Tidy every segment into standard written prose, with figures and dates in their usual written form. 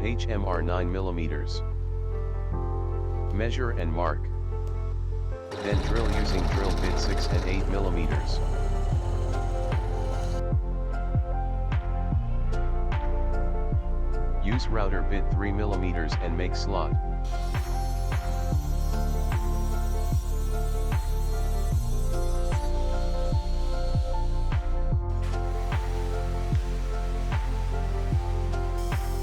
HMR 9 mm. Measure and mark. Then drill using drill bit 6 and 8 mm. Use router bit 3 mm and make slot.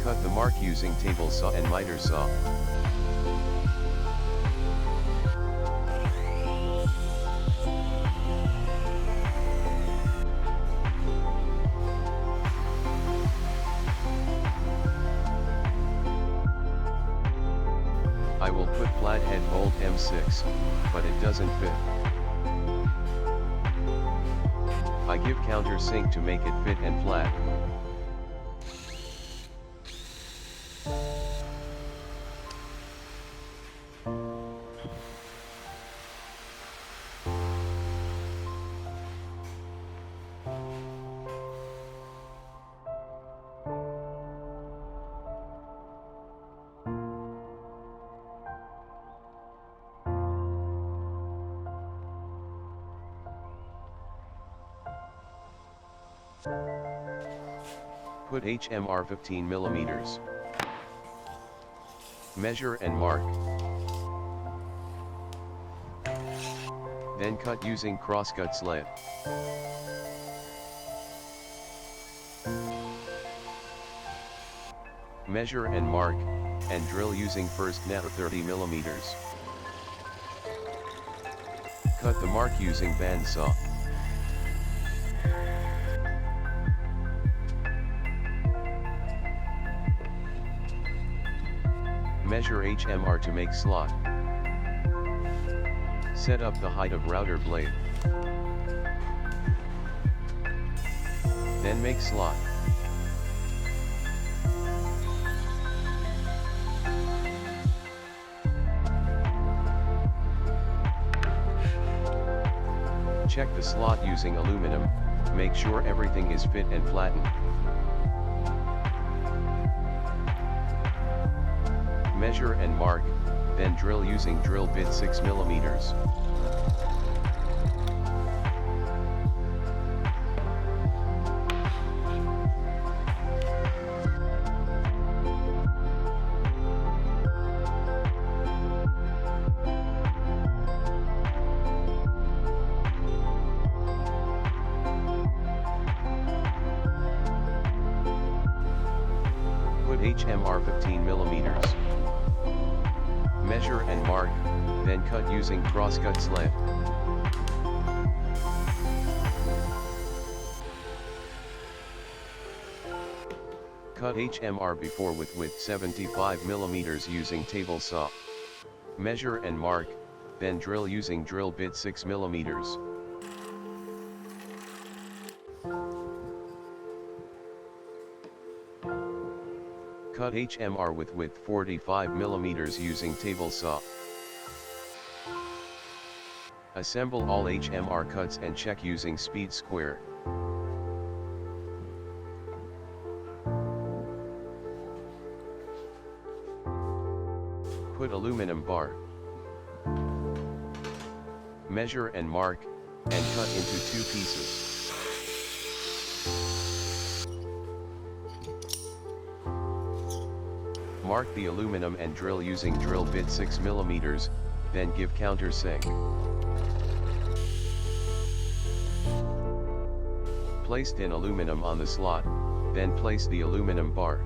Cut the mark using table saw and miter saw. I will put flathead bolt M6, but it doesn't fit. I give countersink to make it fit and flat. Put HMR 15 mm. Measure and mark. Then cut using crosscut sled. Measure and mark, and drill using first net 30 mm. Cut the mark using bandsaw. Measure HMR to make slot. Set up the height of router blade. Then make slot. Check the slot using aluminum, make sure everything is fit and flattened. Measure and mark, then drill using drill bit 6 mm. Put HMR 15 mm. Measure and mark, then cut using crosscut sled. Cut HMR before with width 75 mm using table saw. Measure and mark, then drill using drill bit 6 mm. Cut HMR with width 45 mm using table saw. Assemble all HMR cuts and check using speed square. Put aluminum bar. Measure and mark, and cut into 2 pieces. Mark the aluminum and drill using drill bit 6 mm, then give countersink. Place thin aluminum on the slot, then place the aluminum bar.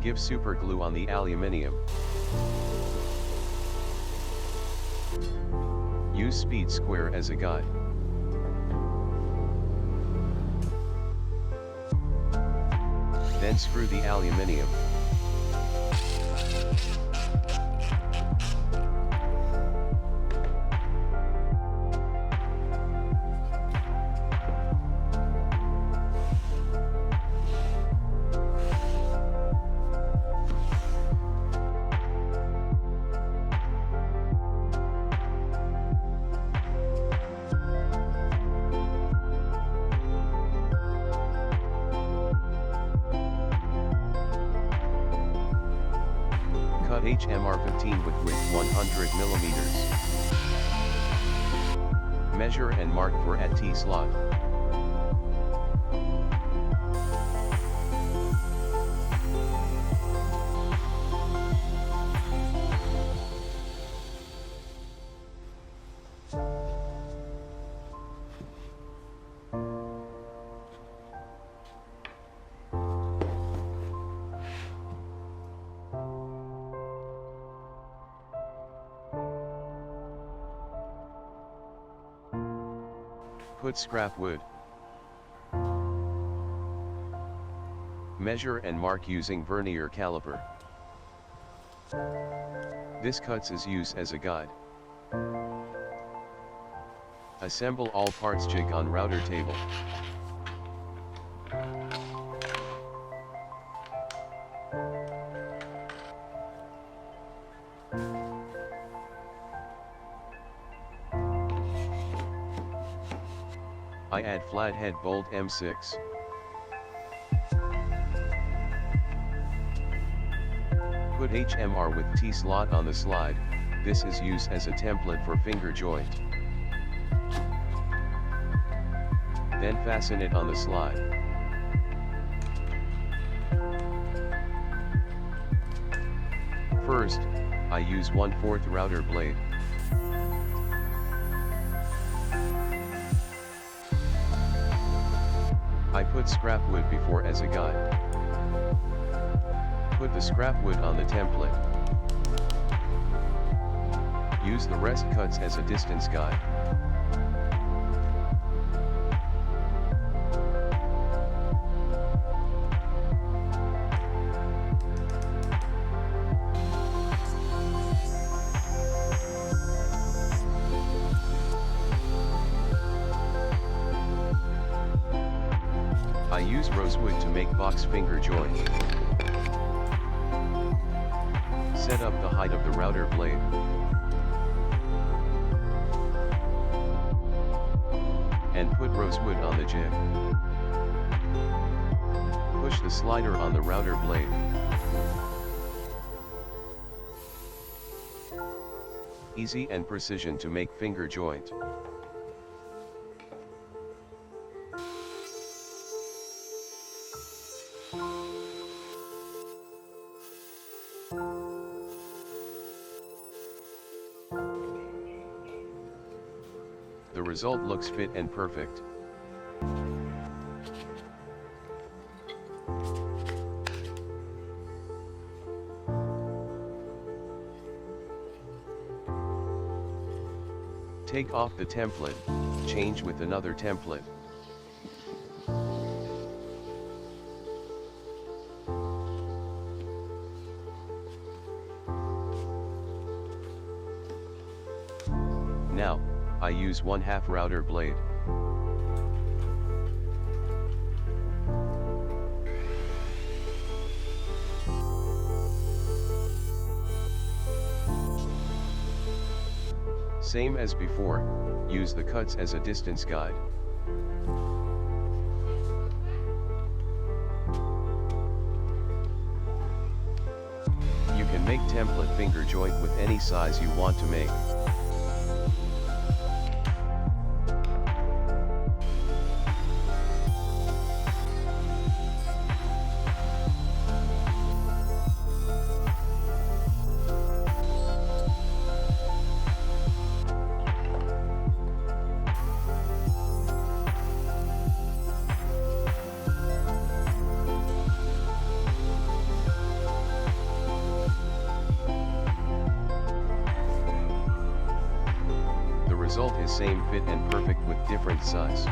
Give super glue on the aluminium. Use speed square as a guide. Then screw the aluminium. Cut HMR15 with width 100 mm. Measure and mark for at T-slot. Put scrap wood. Measure and mark using vernier caliper. This cuts is used as a guide. Assemble all parts jig on router table. I add flathead bolt M6. Put HMR with T-slot on the slide. This is used as a template for finger joint. Then fasten it on the slide. First, I use 1/4 router blade. I put scrap wood before as a guide. Put the scrap wood on the template. Use the rest cuts as a distance guide. I use rosewood to make box finger joint. Set up the height of the router blade. And put rosewood on the jig. Push the slider on the router blade. Easy and precision to make finger joint. The result looks fit and perfect. Take off the template, change with another template. Now, I use 1/2 router blade. Same as before, use the cuts as a distance guide. You can make template finger joint with any size you want to make. The result is same fit and perfect with different size.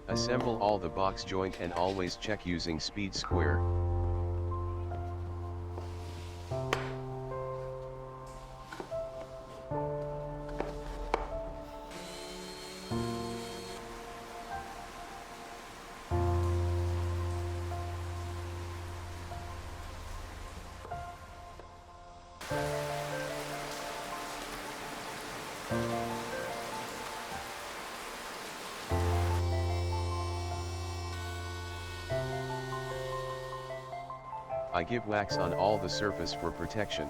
Assemble all the box joint and always check using speed square. I give wax on all the surface for protection.